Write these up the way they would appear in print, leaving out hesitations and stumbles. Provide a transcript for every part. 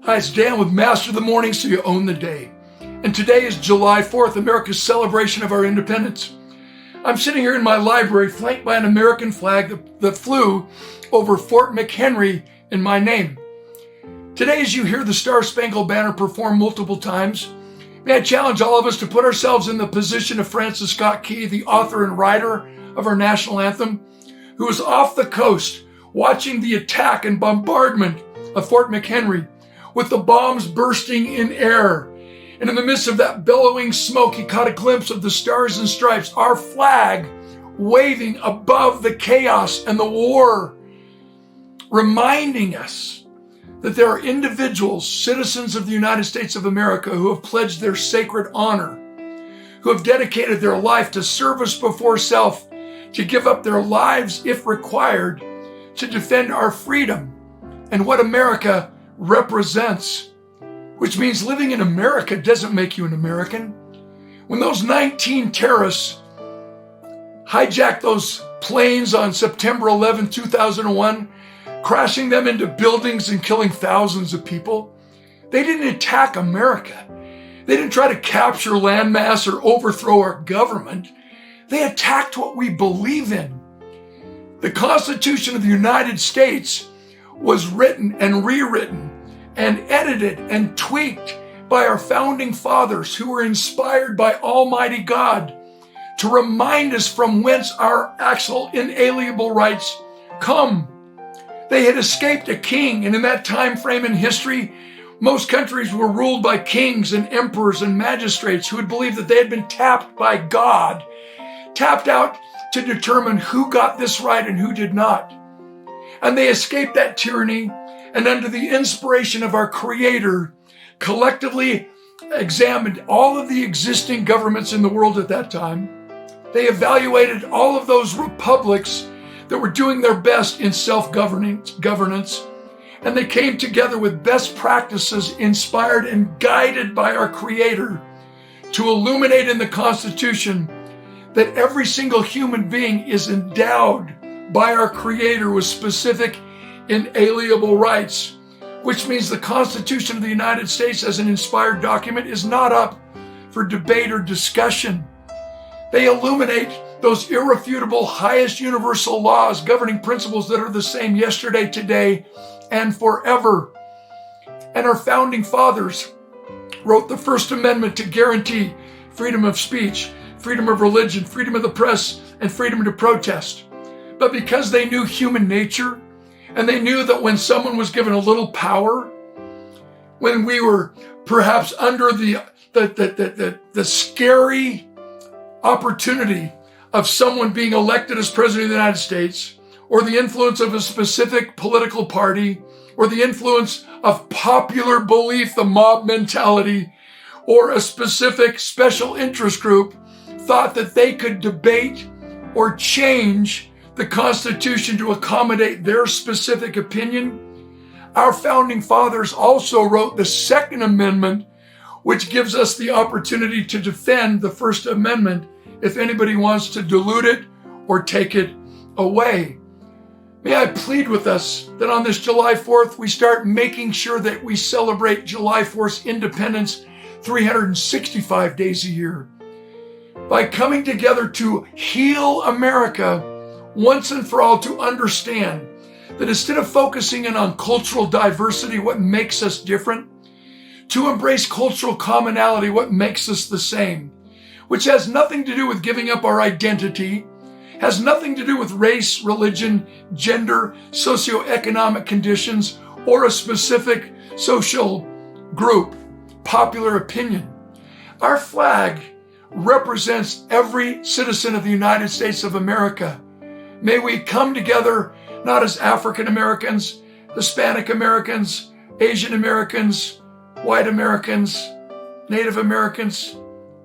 Hi, it's Dan with Master of the Morning, so you own the day. And today is July 4th, America's celebration of our independence. I'm sitting here in my library flanked by an American flag that flew over Fort McHenry in my name. Today, as you hear the Star-Spangled Banner performed multiple times, may I challenge all of us to put ourselves in the position of Francis Scott Key, the author and writer of our national anthem, who was off the coast watching the attack and bombardment of Fort McHenry, with the bombs bursting in air. And in the midst of that bellowing smoke, he caught a glimpse of the stars and stripes, our flag waving above the chaos and the war, reminding us that there are individuals, citizens of the United States of America, who have pledged their sacred honor, who have dedicated their life to service before self, to give up their lives if required, to defend our freedom and what America represents, which means living in America doesn't make you an American. When those 19 terrorists hijacked those planes on September 11, 2001, crashing them into buildings and killing thousands of people, they didn't attack America. They didn't try to capture landmass or overthrow our government. They attacked what we believe in. The Constitution of the United States was written and rewritten and edited and tweaked by our founding fathers, who were inspired by Almighty God to remind us from whence our actual inalienable rights come. They had escaped a king, and in that time frame in history, most countries were ruled by kings and emperors and magistrates who had believed that they had been tapped by God, tapped out to determine who got this right and who did not. And they escaped that tyranny, and under the inspiration of our Creator, collectively examined all of the existing governments in the world at that time. They evaluated all of those republics that were doing their best in self-governance, and they came together with best practices inspired and guided by our Creator to illuminate in the Constitution that every single human being is endowed by our Creator with specific inalienable rights, which means the Constitution of the United States as an inspired document is not up for debate or discussion. They illuminate those irrefutable highest universal laws governing principles that are the same yesterday, today, and forever. And our founding fathers wrote the First Amendment to guarantee freedom of speech, freedom of religion, freedom of the press, and freedom to protest. But because they knew human nature, and they knew that when someone was given a little power, when we were perhaps under the scary opportunity of someone being elected as president of the United States, or the influence of a specific political party, or the influence of popular belief, the mob mentality, or a specific special interest group, thought that they could debate or change the Constitution to accommodate their specific opinion, our founding fathers also wrote the Second Amendment, which gives us the opportunity to defend the First Amendment if anybody wants to dilute it or take it away. May I plead with us that on this July 4th, we start making sure that we celebrate July 4th's independence 365 days a year by coming together to heal America once and for all, to understand that instead of focusing in on cultural diversity, what makes us different, to embrace cultural commonality, what makes us the same, which has nothing to do with giving up our identity, has nothing to do with race, religion, gender, socioeconomic conditions, or a specific social group, popular opinion. Our flag represents every citizen of the United States of America. May we come together not as African Americans, Hispanic Americans, Asian Americans, white Americans, Native Americans.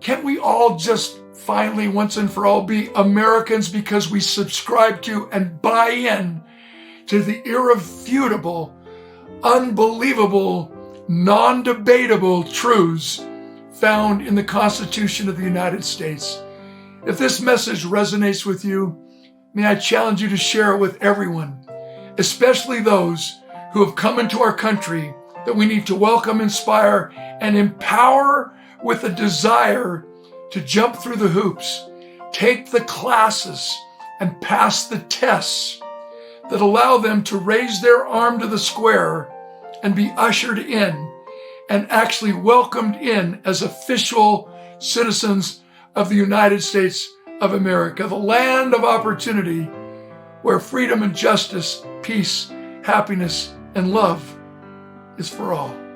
Can't we all just finally, once and for all, be Americans because we subscribe to and buy in to the irrefutable, unbelievable, non-debatable truths found in the Constitution of the United States? If this message resonates with you, may I challenge you to share it with everyone, especially those who have come into our country that we need to welcome, inspire, and empower with a desire to jump through the hoops, take the classes, and pass the tests that allow them to raise their arm to the square and be ushered in and actually welcomed in as official citizens of the United States of America, the land of opportunity where freedom and justice, peace, happiness, and love is for all.